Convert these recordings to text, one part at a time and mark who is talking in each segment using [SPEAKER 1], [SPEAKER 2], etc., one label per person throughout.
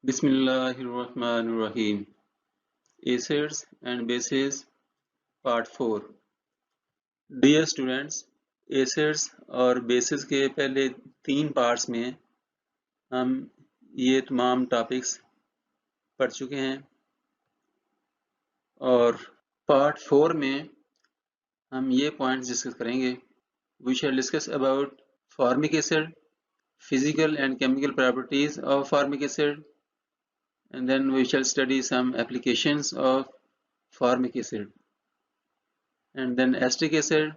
[SPEAKER 1] Bismillahirrahmanirrahim. Acids and bases Part 4. Dear students, acids और basis के पहले 3 पार्ट्स में हम ये तमाम टॉपिक्स पढ़ चुके हैं और पार्ट 4 में हम ये पॉइंट्स डिस्कस करेंगे. We shall discuss about formic acid, physical and chemical properties of formic acid, and then we shall study some applications of formic acid, and then acetic acid,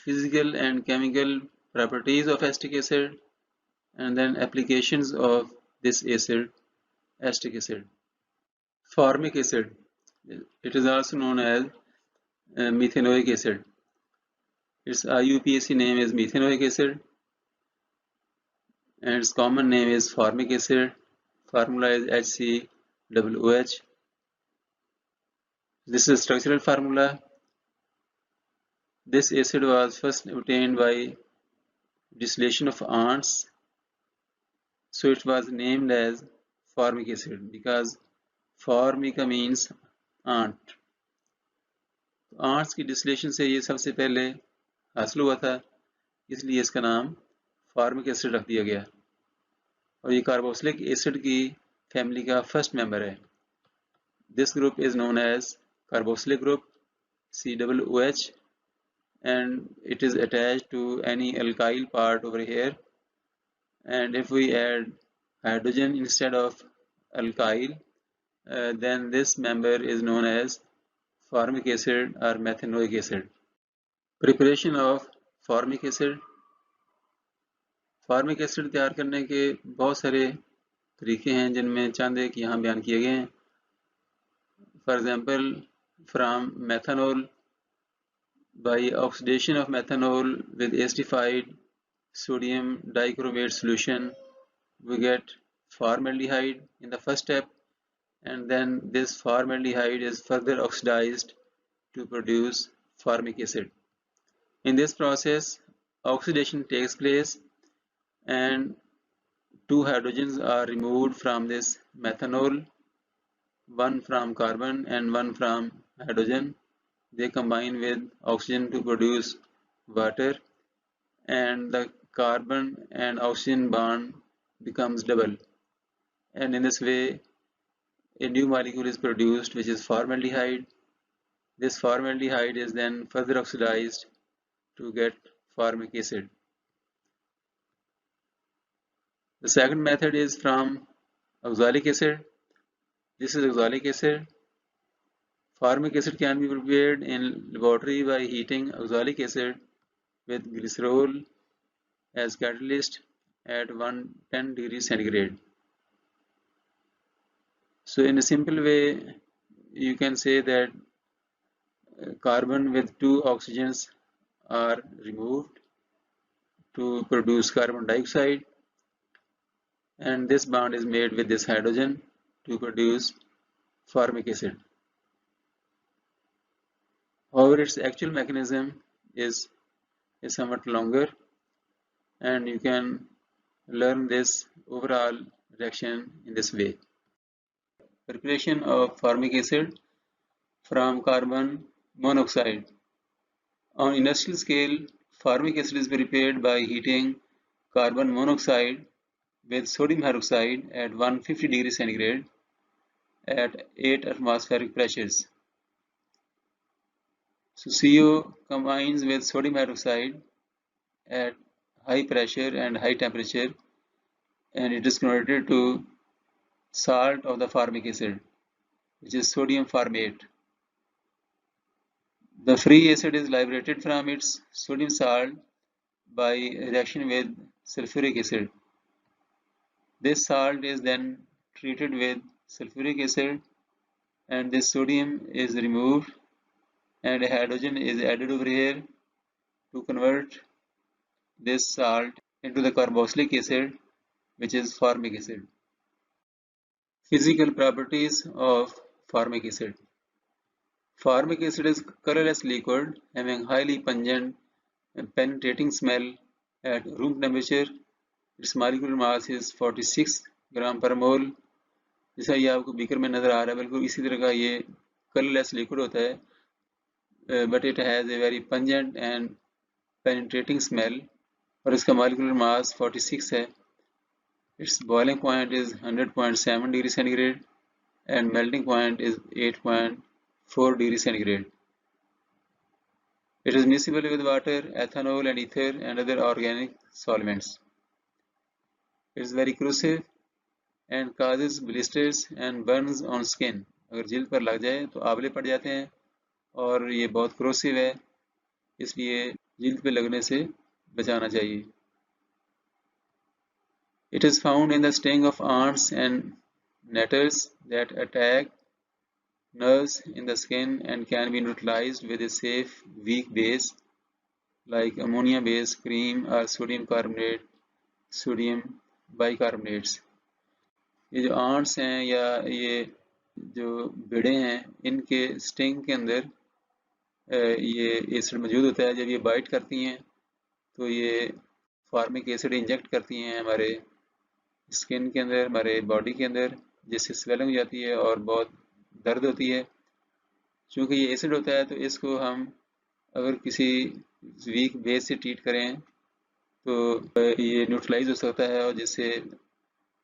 [SPEAKER 1] physical and chemical properties of acetic acid, and then applications of this acid, acetic acid. Formic acid, it is also known as methanoic acid. Its IUPAC name is methanoic acid and its common name is formic acid. Formula is HCOOH. This is a structural formula. This acid was first obtained by distillation of ants, so it was named as formic acid because formica means ant. Ants की distillation से ये सबसे पहले हासिल हुआ था, इसलिए इसका नाम फॉर्मिक एसिड रख दिया गया और ये कार्बोक्सिलिक एसिड की फैमिली का फर्स्ट मेंबर है. This group is known as carboxylic group COOH and it is attached to any alkyl part over here, and if we add hydrogen instead of alkyl, then this member is known as formic acid or methanoic acid. Preparation of formic acid. Formic acid तैयार करने के बहुत सारे तरीके हैं जिनमें चंद एक यहाँ बयान किए गए हैं. For example, from methanol, by oxidation of methanol with acidified sodium dichromate solution, we get formaldehyde in the first step, and then this formaldehyde is further oxidized to produce formic acid. In this process, oxidation takes place and 2 hydrogens are removed from this methanol, one from carbon and one from hydrogen. They combine with oxygen to produce water, and the carbon and oxygen bond becomes double, and in this way a new molecule is produced which is formaldehyde. This formaldehyde is then further oxidized to get formic acid. The second method is from oxalic acid. This is oxalic acid. Formic acid can be prepared in laboratory by heating oxalic acid with glycerol as catalyst at 110 degrees centigrade. So in a simple way, you can say that carbon with 2 oxygens are removed to produce carbon dioxide, and this bond is made with this hydrogen to produce formic acid. However, its actual mechanism is somewhat longer, and you can learn this overall reaction in this way. Preparation of formic acid from carbon monoxide. On industrial scale, formic acid is prepared by heating carbon monoxide with sodium hydroxide at 150 degrees centigrade at 8 atmospheric pressures. So CO combines with sodium hydroxide at high pressure and high temperature, and it is converted to salt of the formic acid, which is sodium formate. The free acid is liberated from its sodium salt by reaction with sulfuric acid. This salt is then treated with sulfuric acid, and this sodium is removed and a hydrogen is added over here to convert this salt into the carboxylic acid, which is formic acid. Physical properties of formic acid. Formic acid is colorless liquid having highly pungent and penetrating smell at room temperature. Its molecular mass is 46 gram per mole जैसा ये आपको beaker में नज़र आ रहा है, बिल्कुल इसी तरह का ये कलरलेस लिक्विड होता है, but it has a very pungent and penetrating smell, और इसका मॉलिक्यूलर मास 46 है। It's boiling point is 100.7 degree centigrade and melting point is 8.4 degree centigrade. It is miscible with water, ethanol and ether and other organic solvents. It is very corrosive and causes blisters and burns on skin. अगर जिल्द पर लग जाए तो आंवले पड़ जाते हैं, और ये बहुत corrosive है, इसलिए जिल्द पे लगने से बचाना चाहिए। It is found in the sting of ants and nettles that attack nerves in the skin and can be neutralized with a safe weak base like ammonia based cream or sodium carbonate, sodium bicarbonates. ये जो ants हैं या ये जो बिड़े हैं, इनके sting के अंदर ये एसिड मौजूद होता है। जब ये बाइट करती हैं तो ये फार्मिक एसिड इंजेक्ट करती हैं हमारे स्किन के अंदर, हमारे बॉडी के अंदर, जिससे स्वेलिंग हो जाती है और बहुत दर्द होती है। चूँकि ये एसिड होता है तो इसको हम अगर किसी वीक बेस से ट्रीट करें तो ये न्यूट्रलाइज हो सकता है, और जिससे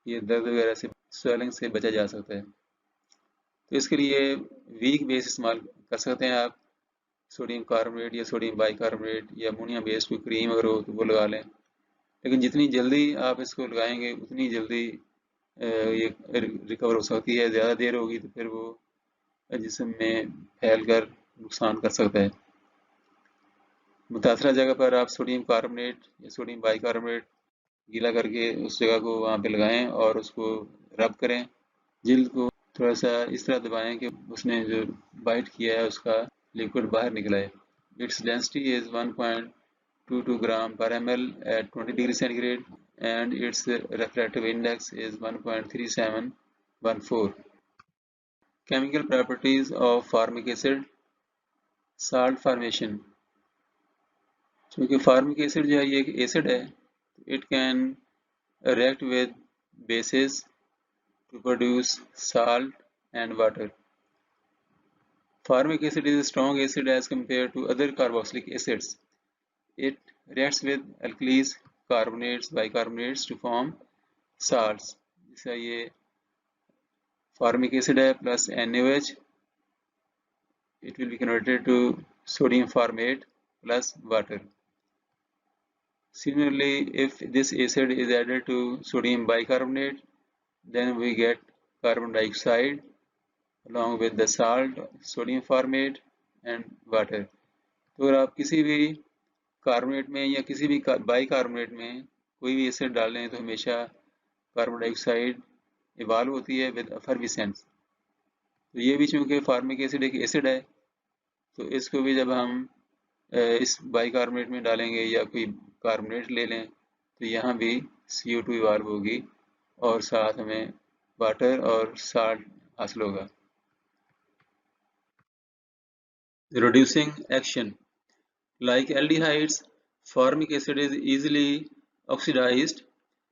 [SPEAKER 1] ये दर्द वगैरह से, स्वेलिंग से बचा जा सकता है। तो इसके लिए वीक बेस इस्तेमाल कर सकते हैं आप, सोडियम कार्बोनेट या सोडियम बाइकार्बोनेट या अमोनिया बेस्ड कोई क्रीम अगर हो तो वो लगा लें। लेकिन जितनी जल्दी आप इसको लगाएंगे उतनी जल्दी ये रिकवर हो सकती है। ज़्यादा देर होगी तो फिर वो जिस्म में फैल कर नुकसान कर सकता है। मुतासरा जगह पर आप सोडियम कार्बोनेट या सोडियम बाइकार्बोनेट गीला करके उस जगह को वहाँ पे लगाएं और उसको रब करें। जिल्द को थोड़ा सा इस तरह दबाएं कि उसने जो बाइट किया है उसका लिक्विड बाहर निकल आए। इट्स डेंसिटी इज 1.22 ग्राम पर ml at 20 degree centigrade and its refractive index is 1.3714. Chemical properties of formic acid. Salt formation. चूँकि फार्मिक एसिड जो है ये एक एसिड है, it can react with bases to produce salt and water. Formic acid is a strong acid as compared to other carboxylic acids. It reacts with alkalis, carbonates, bicarbonates to form salts. जैसा ये formic acid है plus NaOH, it will be converted to sodium formate plus water. Similarly, if this acid is added to sodium bicarbonate, then we get carbon dioxide along with the salt, sodium formate and water. तो अगर आप किसी भी carbonate में या किसी भी bicarbonate में कोई भी एसिड डालें तो हमेशा कार्बन डाइऑक्साइड इवाल्व होती है विद एफर्वेसेंस। तो ये भी चूँकि फार्मिक एसिड एक एसिड है, तो इसको भी जब हम इस बाइकार्बोनेट में डालेंगे या कोई कार्बोनेट ले लें तो यहाँ भी CO2 इवाल्व होगी और साथ हमें वाटर और साल्ट हासिल होगा। Reducing action. Like aldehydes, formic acid is easily oxidized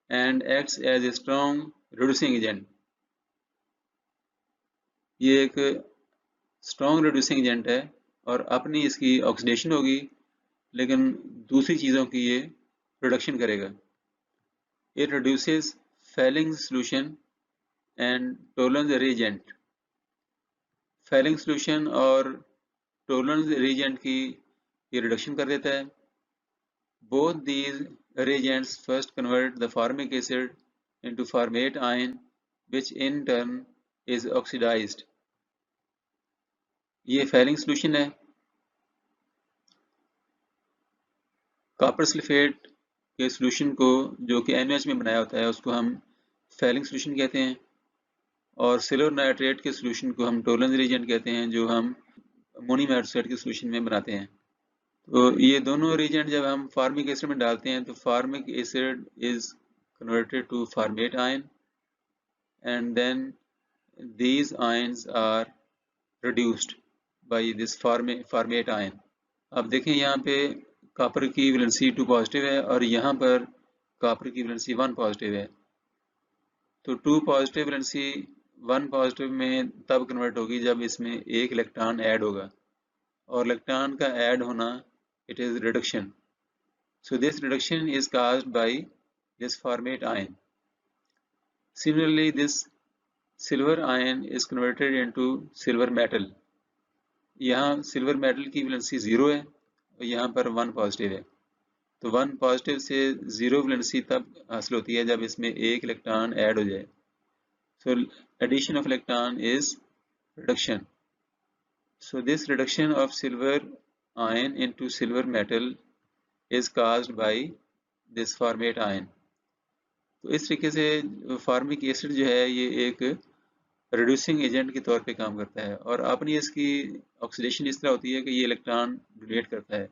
[SPEAKER 1] and acts as a strong reducing agent. ये एक strong reducing agent है और अपनी इसकी ऑक्सीडेशन होगी, लेकिन दूसरी चीज़ों की ये रिडक्शन करेगा। It reduces Fehling solution and Tollens reagent. Fehling solution और Tollens reagent की ये रिडक्शन कर देता है। Both these reagents first convert the formic acid into formate ion, which in turn is oxidized. ये Fehling solution है। Copper sulphate के solution को जो कि NaOH में बनाया होता है उसको हम Fehling solution कहते हैं, और सिल्वर नाइट्रेट के सॉल्यूशन को हम Tollens reagent कहते हैं, जो हम अमोनियम हाइड्रोक्साइड के सॉल्यूशन में बनाते हैं। तो ये दोनों रिएजेंट जब हम फार्मिक एसिड में डालते हैं तो formic acid is converted to formate ion and then these ions are reduced by this formate ion. अब देखें यहाँ पे कॉपर की वैलेंसी 2 पॉजिटिव है और यहाँ पर कॉपर की वैलेंसी 1 पॉजिटिव है। तो 2 पॉजिटिव वैलेंसी 1 पॉजिटिव में तब कन्वर्ट होगी जब इसमें एक इलेक्ट्रॉन ऐड होगा, और इलेक्ट्रॉन का ऐड होना it is reduction. So this reduction is caused by this formate ion. Similarly, this silver ion is converted into silver metal. यहाँ सिल्वर मेटल की वैलेंसी 0 है और यहाँ पर 1 पॉजिटिव है. तो 1 पॉजिटिव से 0 वैलेंसी तब हासिल होती है जब इसमें एक इलेक्ट्रॉन ऐड हो जाए. So addition of electron is reduction. So this reduction of silver ion into silver metal is caused by this formate ion. तो इस तरीके से फार्मिक एसिड जो है ये एक रिड्यूसिंग एजेंट के तौर पे काम करता है, और अपनी इसकी ऑक्सीडेशन इस तरह होती है कि ये इलेक्ट्रॉन डोनेट करता है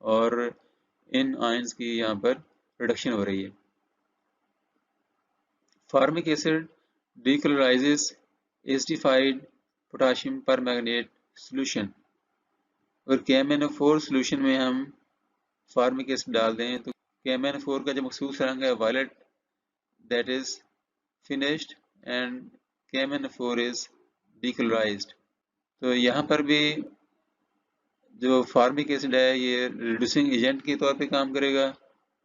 [SPEAKER 1] और इन आयंस की यहाँ पर रिडक्शन हो रही है. Formic acid decolourises acidified potassium permanganate solution. और KMnO4 सॉल्यूशन में हम फार्मिक एसिड डाल दें तो KMnO4 का जो मखसूस रंग है violet, that is finished, and KMnO4 is decolorized. तो यहाँ पर भी जो फार्मिक एसिड है ये रिड्यूसिंग एजेंट के तौर पे काम करेगा,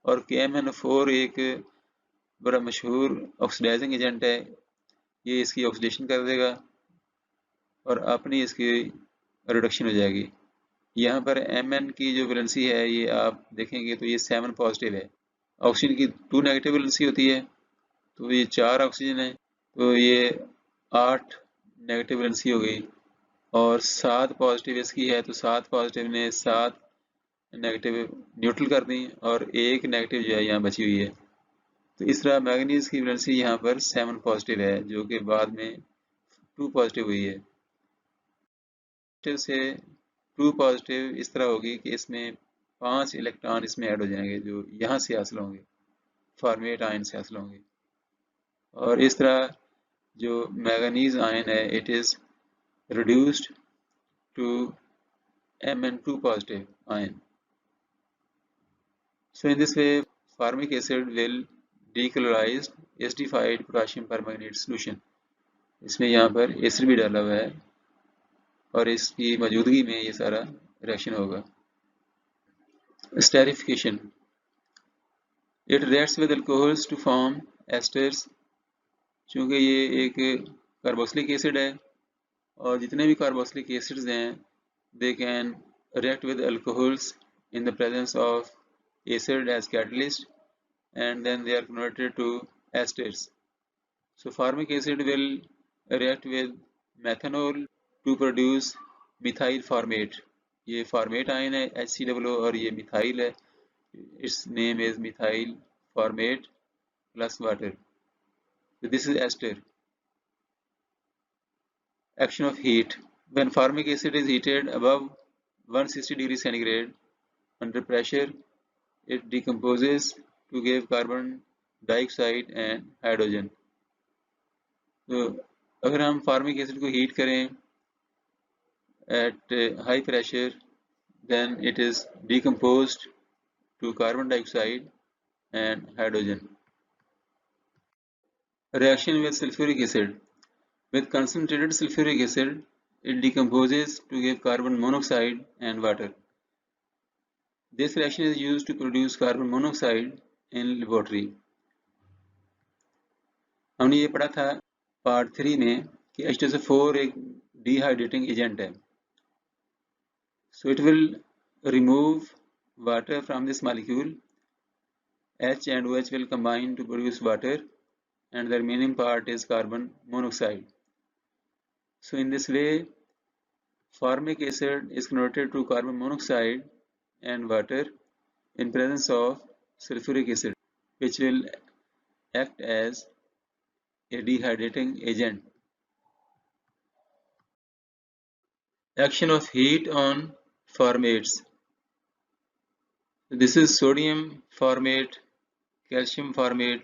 [SPEAKER 1] और KMnO4 एक बड़ा मशहूर ऑक्सीडाइजिंग एजेंट है, ये इसकी ऑक्सीडेशन कर देगा और अपनी इसकी रिडक्शन हो जाएगी. यहाँ पर Mn की जो वैलेंसी है ये आप देखेंगे तो ये 7 पॉजिटिव है. ऑक्सीजन की 2 नेगेटिव वैलेंसी होती है, तो ये 4 ऑक्सीजन है, तो ये 8 नेगेटिव वैलेंसी हो गई, और 7 पॉजिटिव इसकी है, तो 7 पॉजिटिव ने 7 नेगेटिव न्यूट्रल कर दी और एक नेगेटिव जो है यहाँ बची हुई है. तो इस तरह मैंगनीज की वैलेंसी यहाँ पर 7 पॉजिटिव है, जो कि बाद में 2 पॉजिटिव हुई है. से 2 पॉजिटिव इस तरह होगी कि इसमें 5 इलेक्ट्रॉन इसमें ऐड हो जाएंगे जो यहाँ से हासिल होंगे, फॉर्मेट आयन से हासिल होंगे, और इस तरह जो मैंगनीज आयन है it is reduced to Mn2 positive ion. So in this way formic acid will decolorize acidified potassium permanganate solution. इसमें यहाँ पर एसिड भी डाला हुआ है और इसकी मौजूदगी में ये सारा रिएक्शन होगा. Esterification. It reacts with alcohols to form esters. चूँकि ये एक कार्बोक्सिलिक एसिड है और जितने भी कार्बोक्सिलिक एसिड्स हैं they can react with alcohols in the presence of acid as catalyst, and then they are converted to esters. So formic acid will react with methanol to produce methyl formate. ये formate ion है HCOO और ये methyl है, its name is methyl formate plus water. So this is ester. Action of heat. When formic acid is heated above 160 degrees centigrade under pressure, it decomposes to give carbon dioxide and hydrogen. तो अगर हम formic acid को heat करें at high pressure, then it is decomposed to carbon dioxide and hydrogen. Reaction with sulfuric acid. With concentrated sulfuric acid, it decomposes to give carbon monoxide and water. This reaction is used to produce carbon monoxide in laboratory. हमने ये पढ़ा था part 3 में कि H2SO4 एक dehydrating agent है. So it will remove water from this molecule. H and OH will combine to produce water, and the remaining part is carbon monoxide. So in this way, formic acid is converted to carbon monoxide and water in presence of sulfuric acid, which will act as a dehydrating agent. Action of heat on formates. This is sodium formate, calcium formate.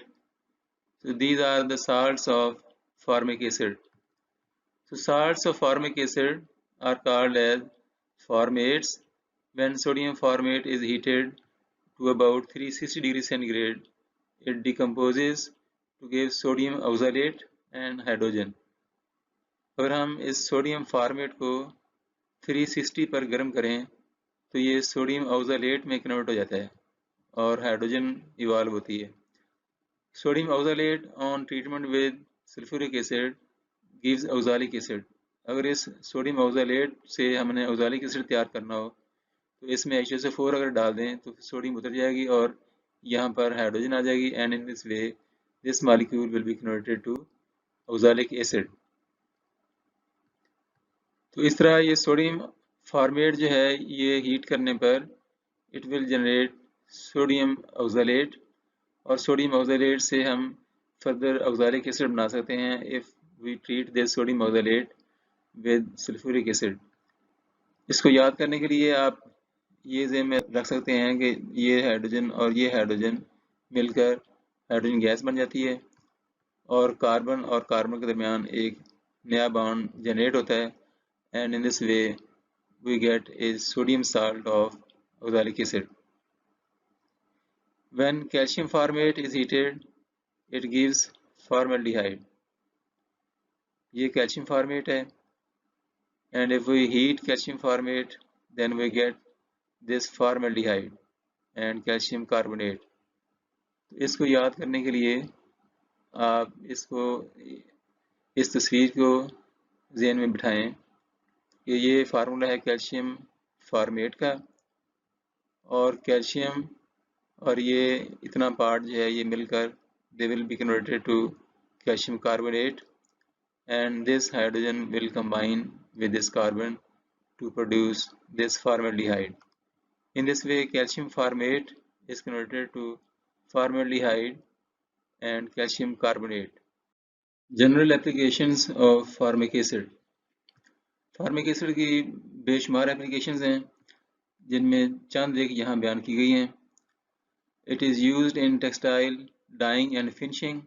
[SPEAKER 1] So these are the salts of formic acid. So salts of formic acid are called as formates. When sodium formate is heated to about 360 degrees centigrade, it decomposes to give sodium oxalate and hydrogen. अगर हम इस sodium format को 360 पर गर्म करें तो ये sodium oxalate में कन्वर्ट हो जाता है और हाइड्रोजन इवॉल्व होती है। Sodium oxalate on treatment with sulphuric acid gives oxalic acid. अगर इस सोडियम ऑक्सैलेट से हमने ऑक्सैलिक एसिड तैयार करना हो तो इसमें HSO4 अगर डाल दें तो सोडियम उतर जाएगी और यहाँ पर हाइड्रोजन आ जाएगी, and in this way this molecule will be converted to oxalic acid. तो इस तरह ये सोडियम फॉर्मेट जो है ये हीट करने पर it will generate sodium oxalate, और सोडियम ऑक्सैलेट से हम फर्दर ऑक्सैलिक एसिड बना सकते हैं if we treat this sodium oxalate with sulphuric acid. इसको याद करने के लिए आप ये ज़हन में रख सकते हैं कि ये हाइड्रोजन और ये हाइड्रोजन मिलकर हाइड्रोजन गैस बन जाती है और कार्बन के दरमियान एक नया बॉन्ड जनरेट होता है, and in this way we get a sodium salt of oxalic acid. When calcium formate is heated, it gives formaldehyde. ये calcium formate है, and if we heat calcium formate, then we get this formaldehyde and calcium carbonate. इसको याद करने के लिए आप इस तस्वीर को ज़हन में बिठाएं कि ये फार्मूला है कैल्शियम फॉर्मेट का, और कैल्शियम और ये इतना पार्ट जो है ये मिलकर they will be converted to calcium carbonate, and this hydrogen will combine with this carbon to produce this formaldehyde. In this way calcium formate is converted to formaldehyde and calcium carbonate. General applications of formic acid. Formic acid की बेशुमार applications हैं जिनमें चंद एक यहाँ बयान की गई हैं. It is used in textile dyeing and finishing.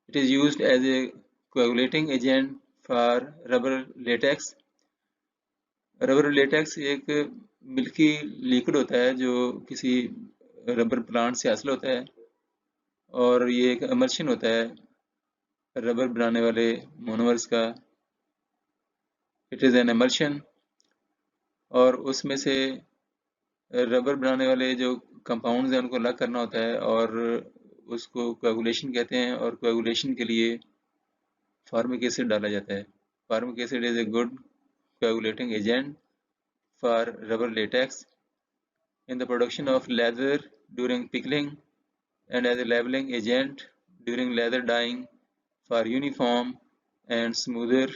[SPEAKER 1] It is used as a coagulating agent for rubber latex. Rubber latex एक मिल्की लिक्विड होता है जो किसी रबर प्लांट से हासिल होता है, और ये एक एमल्शन होता है रबर बनाने वाले मोनोमर्स का. इट इज़ एन एमल्शन, और उसमें से रबर बनाने वाले जो कंपाउंड्स हैं उनको अलग करना होता है और उसको कोएगुलेशन कहते हैं, और कोएगुलेशन के लिए फार्मिक एसिड डाला जाता है. Formic acid is a good coagulating agent for rubber latex in the production of leather during pickling, and as a leveling agent during leather dyeing for uniform and smoother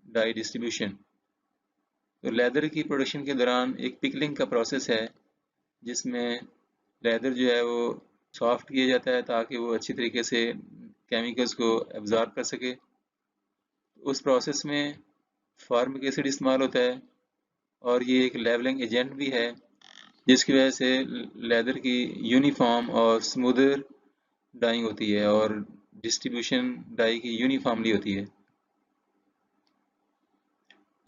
[SPEAKER 1] dye distribution. तो leather की production के दौरान एक pickling का process है जिसमें leather जो है वो सॉफ्ट किया जाता है ताकि वो अच्छी तरीके से केमिकल्स को एब्जॉर्ब कर सके. उस प्रोसेस में फार्मिक एसिड इस्तेमाल होता है, और ये एक लेवलिंग एजेंट भी है जिसकी वजह से लेदर की यूनिफॉर्म और स्मूदर डाइंग होती है और डिस्ट्रीब्यूशन डाई की यूनिफॉर्मली होती है.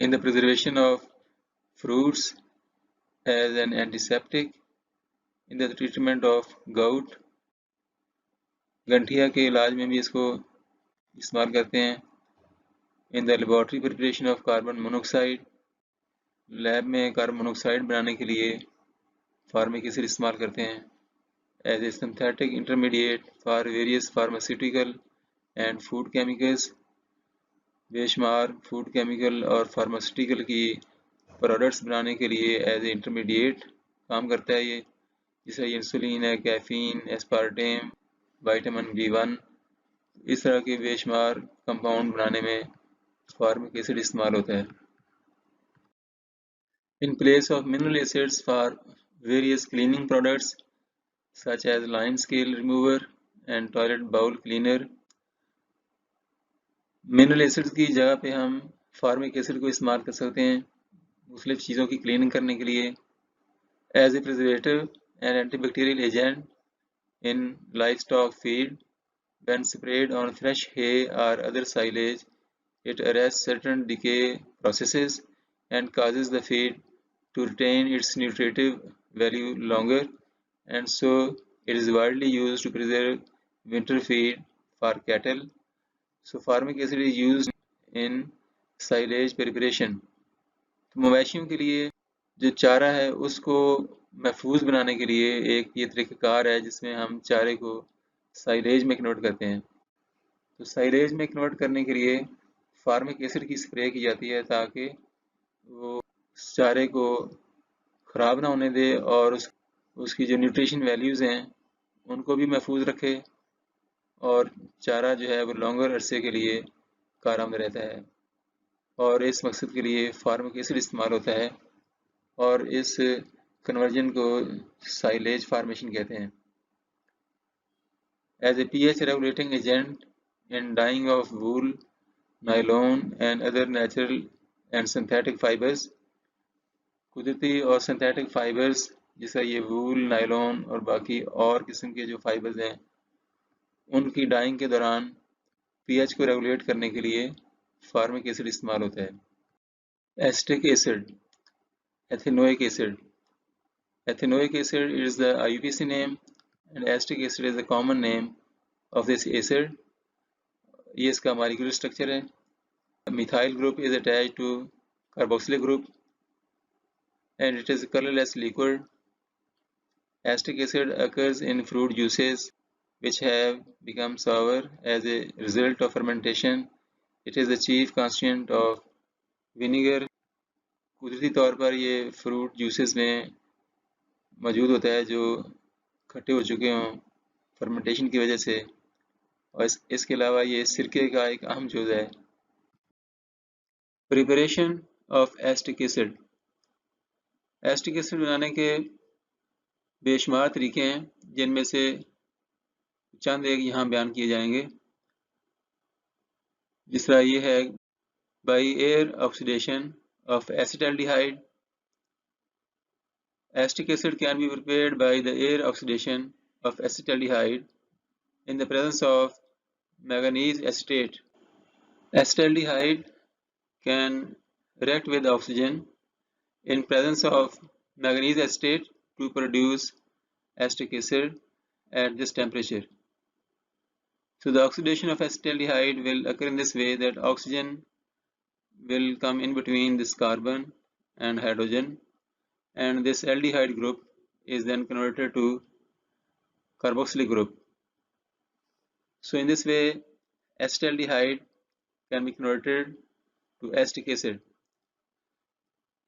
[SPEAKER 1] In the preservation of fruits as an antiseptic, in the treatment of gout, गंठिया के इलाज में भी इसको इस्तेमाल करते हैं. In the laboratory preparation of carbon monoxide, lab में कार्बन मोनोक्साइड बनाने के लिए फार्मिक एसिड इस्तेमाल करते हैं. As a synthetic intermediate for various pharmaceutical and food chemicals, बेशुमार फूड केमिकल और फार्मास्यूटिकल की प्रोडक्ट्स बनाने के लिए एज ए इंटरमीडिएट काम करता है ये, जैसे इंसुलिन है, कैफीन, एस्पार्टेम, विटामिन B1. इस तरह के बेशुमार कंपाउंड बनाने में फार्मिक एसिड इस्तेमाल होता है. In place of mineral acids for various cleaning products such as line scale remover and toilet bowl cleaner, mineral acids की जगह पे हम फार्मिक एसिड को इस्तेमाल कर सकते हैं मुख्तलिफ चीज़ों की क्लीनिंग करने के लिए. As a preservative and antibacterial agent in livestock feed, when sprayed on fresh hay or other silage, it arrests certain decay processes and causes the feed to retain its nutritive value longer, and so it is widely used to preserve winter feed for cattle. So formic acid is used in silage preparation. तो मवेशियों के लिए जो चारा है उसको महफूज बनाने के लिए एक ये तरीक़ाकार है जिसमें हम चारे को साइलेज में कन्वर्ट करते हैं। तो साइलेज में कन्वर्ट करने के लिए फार्मिक एसिड की स्प्रे की जाती है ताकि वो चारे को ख़राब ना होने दे और उसकी जो न्यूट्रिशन वैल्यूज़ हैं उनको भी महफूज रखे और चारा जो है वो लॉन्गर अरसे के लिए कारआमद रहता है। और इस मकसद के लिए फार्मिक एसिड इस्तेमाल होता है और इस कन्वर्जन को साइलेज फार्मेशन कहते हैं। As a pH regulating agent in dyeing of wool, nylon and other natural and synthetic fibers, कुदरती और सिंथेटिक फाइबर्स जैसा ये वूल, नायलॉन और बाकी और किस्म के जो फाइबर्स हैं उनकी डाइंग के दौरान pH को रेगुलेट करने के लिए फार्मिक एसिड इस्तेमाल होता है। Acetic acid, ethanoic acid. Ethanoic acid is the IUPAC name and acetic acid is the common name of this acid. ये इसका मॉलिक्यूलर स्ट्रक्चर है। Methyl group is attached to carboxylic group and it is a colorless liquid. Acetic acid occurs in fruit juices which have become sour as a result of fermentation. It is the chief constituent of vinegar. कुदरती तौर पर ये fruit juices में मौजूद होता है जो खट्टे हो चुके हों फर्मेंटेशन की वजह से, और इसके अलावा ये सिरके का एक अहम जुज़ है। Preparation of acetic acid. Acetic acid बनाने के बेशुमार तरीके हैं जिनमें से चंद एक यहाँ बयान किए जाएंगे। जिस तरह ये है by air oxidation of acetaldehyde. Acetic acid can be prepared by the air oxidation of acetaldehyde in the presence of manganese acetate. Acetaldehyde can react with oxygen in presence of manganese acetate to produce acetic acid at this temperature. So the oxidation of acetaldehyde will occur in this way that oxygen will come in between this carbon and hydrogen, and this aldehyde group is then converted to carboxylic group. So in this way acetaldehyde can be converted to acetic acid.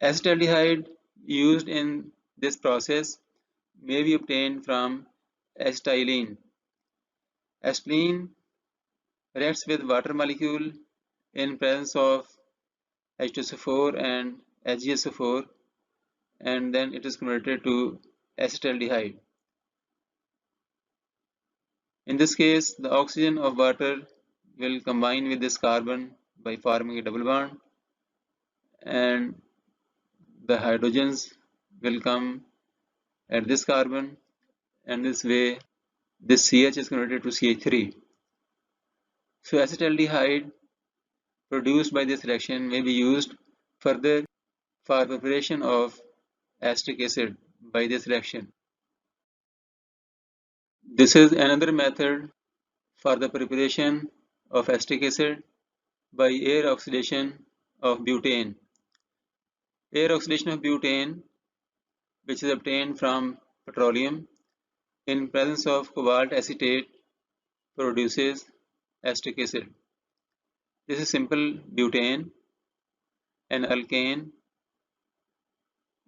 [SPEAKER 1] Acetaldehyde used in this process may be obtained from acetylene. Acetylene reacts with water molecule in presence of H2SO4 and HgSO4 and then it is converted to acetaldehyde. In this case, the oxygen of water will combine with this carbon by forming a double bond and the hydrogens will come at this carbon, and this way this CH is converted to CH3. So acetaldehyde produced by this reaction may be used further for preparation of acetic acid by this reaction. This is another method for the preparation of acetic acid by air oxidation of butane. Air oxidation of butane, which is obtained from petroleum in presence of cobalt acetate, produces acetic acid. This is simple butane, an alkane.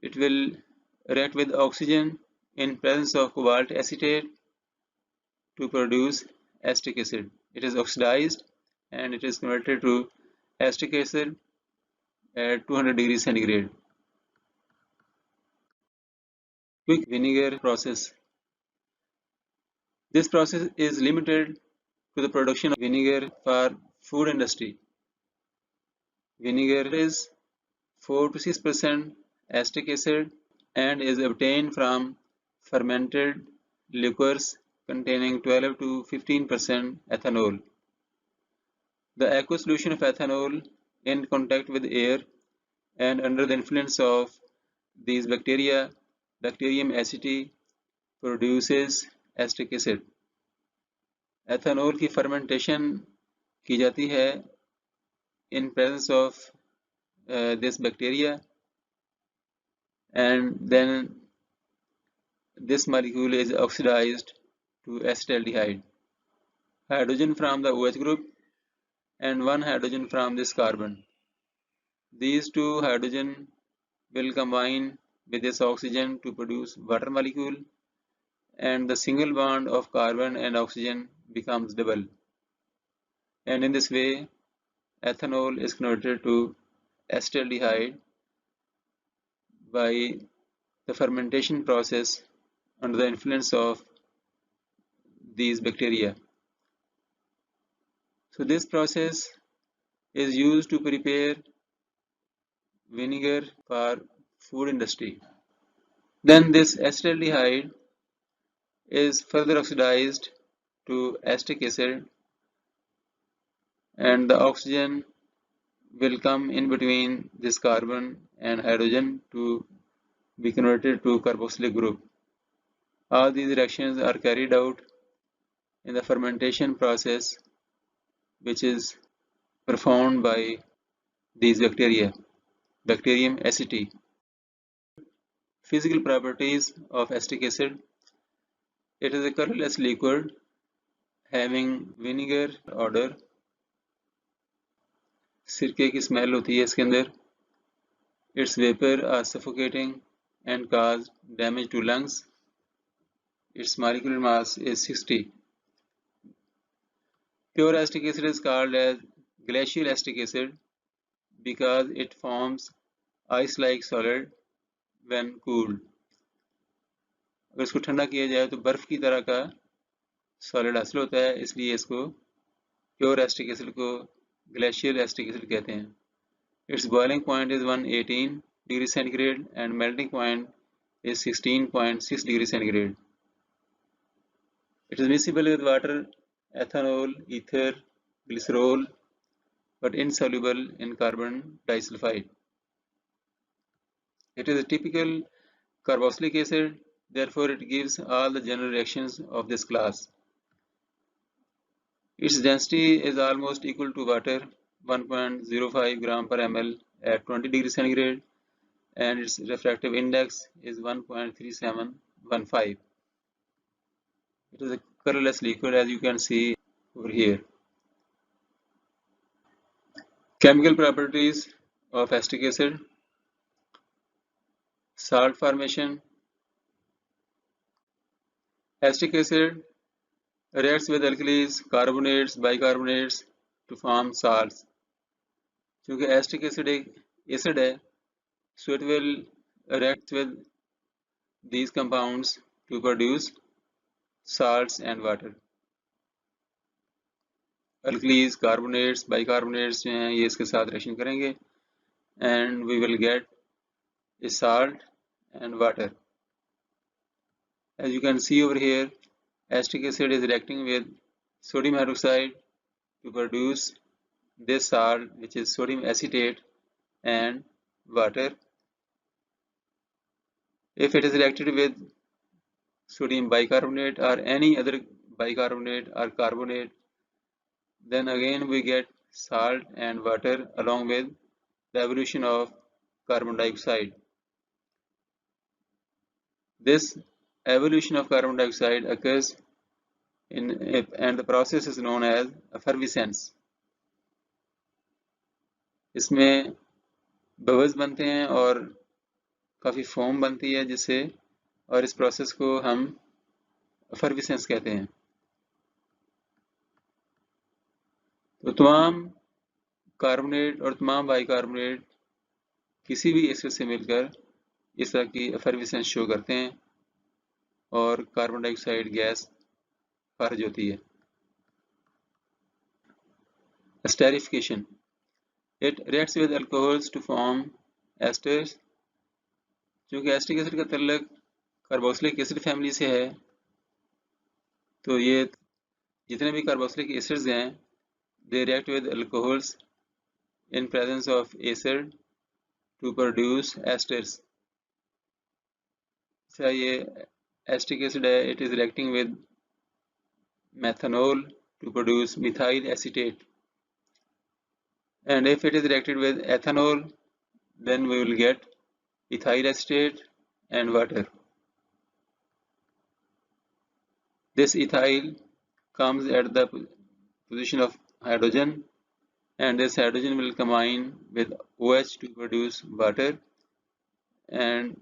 [SPEAKER 1] It will react with oxygen in presence of cobalt acetate to produce acetic acid. It is oxidized and it is converted to acetic acid at 200 degrees centigrade. Quick vinegar process. This process is limited to the production of vinegar for food industry. Vinegar is 4 to 6% acetic acid and is obtained from fermented liquors containing 12 to 15% ethanol. The aqueous solution of ethanol in contact with air and under the influence of these bacteria, Bacterium aceti, produces acetic acid. Ethanol की fermentation की जाती है in presence of this bacteria, and then this molecule is oxidized to acetaldehyde. Hydrogen from the OH group and one hydrogen from this carbon. These two hydrogen will combine with this oxygen to produce water molecule, and the single bond of carbon and oxygen becomes double. And in this way, ethanol is converted to acetaldehyde by the fermentation process under the influence of these bacteria. So this process is used to prepare vinegar for food industry. Then this acetaldehyde is further oxidized to acetic acid, and the oxygen will come in between this carbon and hydrogen to be converted to carboxylic group. All these reactions are carried out in the fermentation process, which is performed by these bacteria, Bacterium aceti. Physical properties of acetic acid. It is a colorless liquid having vinegar odor. सिरके की smell होती है इसके अंदर. Its vapor are suffocating and cause damage to lungs. Its molecular mass is 60. Pure acetic acid is called as glacial acetic acid because it forms ice-like solid when cooled. अगर इसको ठंडा किया जाए तो बर्फ की तरह का सॉलिड हासिल होता है, इसलिए इसको प्योर एसिटिक एसिड को ग्लेशियल एसिटिक एसिड कहते हैं. Its boiling point is 118 degrees centigrade and melting point is 16.6 degrees centigrade. It is miscible with water, ethanol, ether, glycerol, but insoluble in carbon disulfide. It is a typical carboxylic acid, therefore it gives all the general reactions of this class. Its density is almost equal to water, 1.05 gram per ml at 20 degrees centigrade, and its refractive index is 1.3715. It is a colorless liquid, as you can see over here. Chemical properties of acetic acid. Salt formation. Acetic acid reacts with alkalis, carbonates, bicarbonates to form salts. क्योंकि acetic acid एक acid है, so it will react with these compounds to produce salts and water. Alkalis, carbonates, bicarbonates जो हैं ये इसके साथ reaction करेंगे, and we will get a salt and water. As you can see over here, acetic acid is reacting with sodium hydroxide to produce this salt, which is sodium acetate, and water. If it is reacted with sodium bicarbonate or any other bicarbonate or carbonate, then again we get salt and water along with the evolution of carbon dioxide. This evolution of carbon dioxide occurs and the process is known as effervescence. इसमें bubbles बनते हैं और काफ़ी foam बनती है जिससे, और इस प्रोसेस को हम effervescence कहते हैं. तो तमाम कार्बोनेट और तमाम बाइकार्बोनेट किसी भी एसिड से मिलकर इस तरह की effervescence शो करते हैं और कार्बन डाइऑक्साइड गैस खारिज होती है. Esterification. It reacts with alcohols to form esters. क्योंकि एसिटिक एसिड का तल्लक कार्बोक्सिलिक एसिड फैमिली से है, तो ये जितने भी कार्बोक्सिलिक एसिड्स हैं, they react with alcohols in presence of acid to produce esters. अच्छा, ये एसिटिक एसिड है, it is reacting with methanol to produce methyl acetate. and if it is reacted with ethanol, then we will get ethyl acetate and water. This ethyl comes at the position of hydrogen, and this hydrogen will combine with OH to produce water, and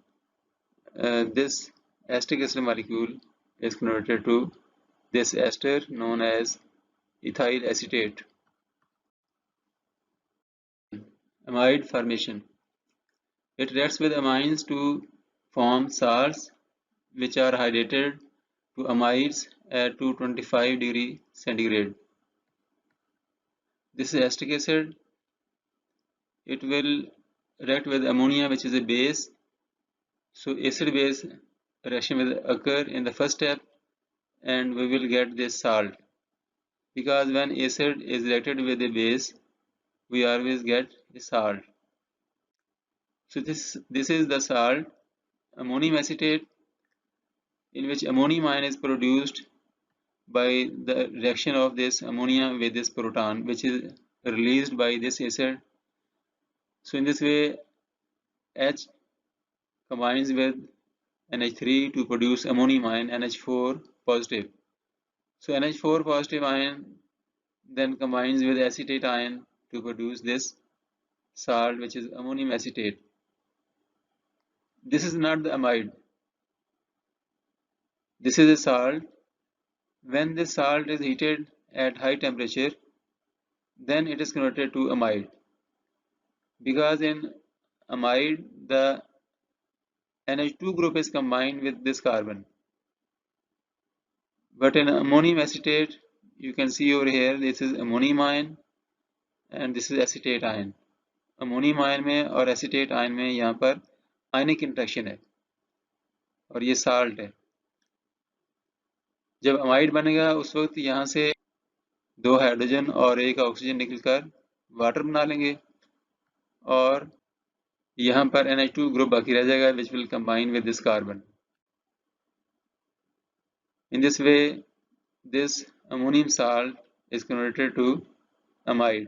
[SPEAKER 1] this acetic acid molecule is converted to this ester known as ethyl acetate. Amide formation. It reacts with amines to form salts which are hydrated to amides at 225 degrees centigrade. This is acetic acid. It will react with ammonia, which is a base. So acid base reaction will occur in the first step, and we will get this salt. Because when acid is reacted with a base, we always get a salt. So this is the salt, ammonium acetate, in which ammonium ion is produced by the reaction of this ammonia with this proton, which is released by this acid. So in this way, H combines with NH3 to produce ammonium ion, NH4 positive. So NH4 positive ion then combines with acetate ion to produce this salt, which is ammonium acetate. This is not the amide. This is a salt. When this salt is heated at high temperature, then it is converted to amide. Because in amide, the NH2 group is combined with this carbon. But in ammonium acetate, you can see over here, this is ammonium ion and this is acetate ion. Ammonium ion में और acetate ion में यहाँ पर आयनिक interaction है और ये salt है. जब अमाइड बनेगा उस वक्त यहाँ से 2 हाइड्रोजन और 1 ऑक्सीजन निकलकर वाटर बना लेंगे और यहाँ पर NH2 ग्रुप बाकी रह जाएगा, which will combine with this carbon. In this way, this ammonium salt is converted to amide.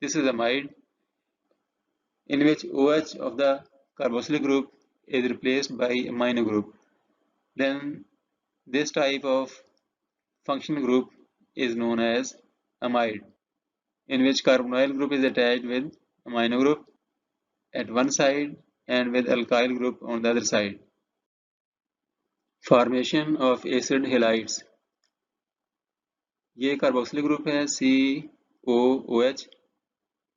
[SPEAKER 1] This is amide, in which OH of the carboxylic group is replaced by amino group. Then this type of functional group is known as amide, in which carbonyl group is attached with amino group at one side and with alkyl group on the other side. Formation of acid halides. ये carboxylic group है COOH,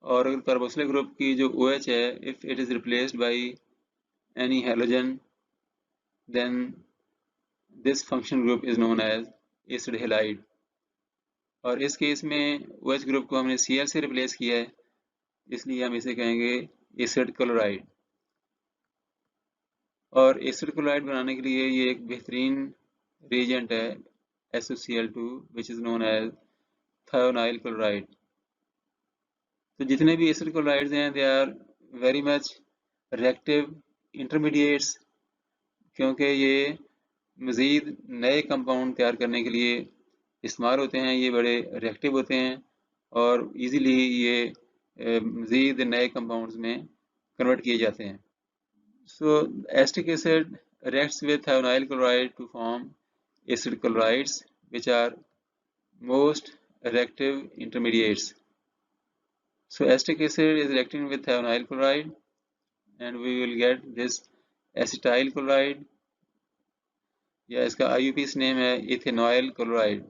[SPEAKER 1] और carboxylic group की जो OH है, if it is replaced by any halogen, then this functional group is known as acid halide. और इस case में OH group को हमने Cl से रिप्लेस किया है, इसलिए हम इसे कहेंगे एसिड क्लोराइड. और एसिड क्लोराइड बनाने के लिए ये एक बेहतरीन रिएजेंट है SOCl2, which is known as thionyl chloride. तो जितने भी एसिड क्लोराइड्स हैं, they are very much reactive intermediates, क्योंकि ये मज़ीद नए कंपाउंड तैयार करने के लिए इस्तेमाल होते हैं. ये बड़े रिएक्टिव होते हैं और इजीली ये मज़ीद नए कंपाउंड्स में कन्वर्ट किए जाते हैं. So acetic acid reacts with thionyl chloride to form acid chlorides, which are most reactive intermediates. So acetic acid is reacting with thionyl chloride, and we will get this acetyl chloride, या इसका IUPAC name है ethanoyl chloride,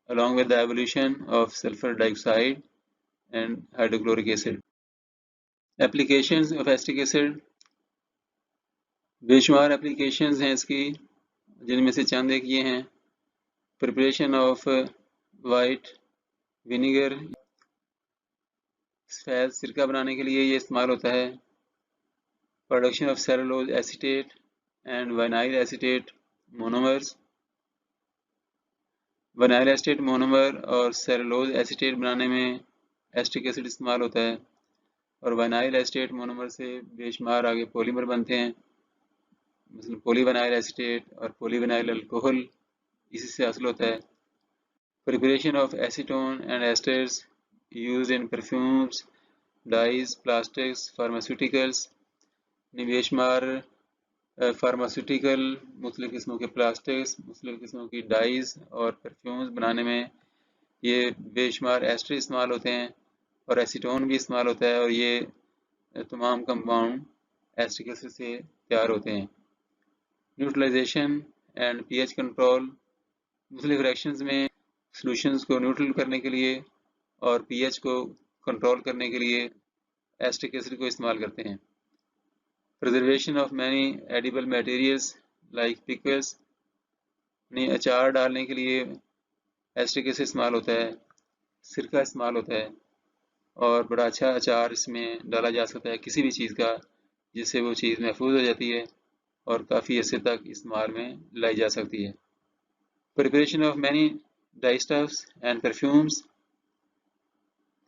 [SPEAKER 1] along with the evolution of sulfur dioxide and hydrochloric acid. Applications of acetic acid. बेशुमार applications हैं इसकी, जिनमें से चंद एक ये हैं. प्रिपरेशन ऑफ वाइट विनेगर, सफ़ेद सिरका बनाने के लिए ये इस्तेमाल होता है. Production of cellulose acetate and वाइनाइल acetate monomers. वाइनाइल acetate monomer और सेलुलोज एसीटेट बनाने में एसिटिक एसिड इस्तेमाल होता है, और वाइनाइल एसीटेट मोनोमर से बेशुमार आगे पॉलीमर बनते हैं, मतलब पॉलीविनाइल एसीटेट और पॉलीविनाइल अल्कोहल इसी से हासिल होता है. Preparation of acetone and esters used in perfumes, dyes, plastics, pharmaceuticals. निवेशमार फार्मास्यूटिकल, मुख्तलिफ़ किस्मों के प्लास्टिक्स, मुख्तलिफ़ किस्मों की डाइज और परफ्यूम्स बनाने में ये बेशुमार एस्टर इस्तेमाल होते हैं और एसीटोन भी इस्तेमाल होता है और ये तमाम कंपाउंड एस्टिक एसिड से तैयार होते हैं। न्यूट्रलाइजेशन एंड पीएच कंट्रोल, मुख्तलिफ रिएक्शंस में सॉल्यूशंस को न्यूट्रल करने के लिए और पीएच को कंट्रोल करने के लिए एस्टिक एसिड को इस्तेमाल करते हैं। Preservation of many edible materials like pickles, यानी अचार डालने के लिए एस्टिक एसिड इस्तेमाल होता है, सिरका इस्तेमाल होता है और बड़ा अच्छा अचार इसमें डाला जा सकता है किसी भी चीज़ का, जिससे वो चीज़ महफूज हो जाती है और काफ़ी अरसे तक इस्तेमाल में लाई जा सकती है। Preparation of many dyestuffs and perfumes,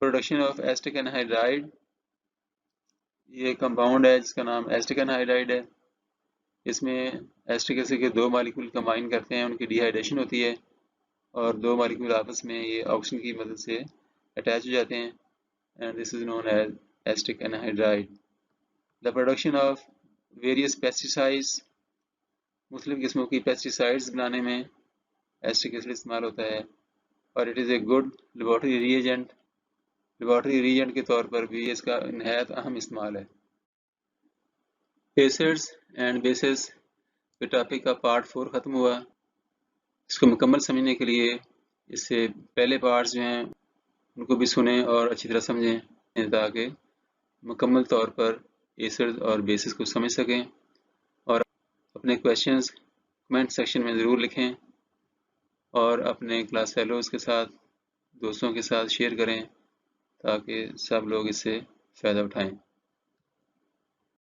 [SPEAKER 1] production of acetic anhydride, ये कंपाउंड है जिसका नाम एस्टिक एनहाइड्राइड है। इसमें एस्टिक एसिड के दो मालिक्यूल कंबाइन करते हैं, उनकी डिहाइड्रेशन होती है और दो मालिक्यूल आपस में ये ऑक्सीजन की मदद से अटैच हो जाते हैं and this is known as acetic anhydride. The production of various pesticides, मुख्तलिफ किस्मों की पेस्टिसाइड्स बनाने में एस्टिक एसिड इस्तेमाल होता है और it is a good laboratory reagent, laboratory reagent के तौर पर भी इसका निहायत अहम इस्तेमाल है। एसिड्स एंड बेसिस के टॉपिक का पार्ट 4 ख़त्म हुआ। इसको मुकम्मल समझने के लिए इससे पहले पार्ट्स जो हैं उनको भी सुनें और अच्छी तरह समझें ताकि मुकम्मल तौर पर एसिड्स और बेसिस को समझ सकें और अपने क्वेश्चंस कमेंट सेक्शन में ज़रूर लिखें और अपने क्लास फेलोज़ के साथ, दोस्तों के साथ शेयर करें ताकि सब लोग इससे फ़ायदा उठाएं।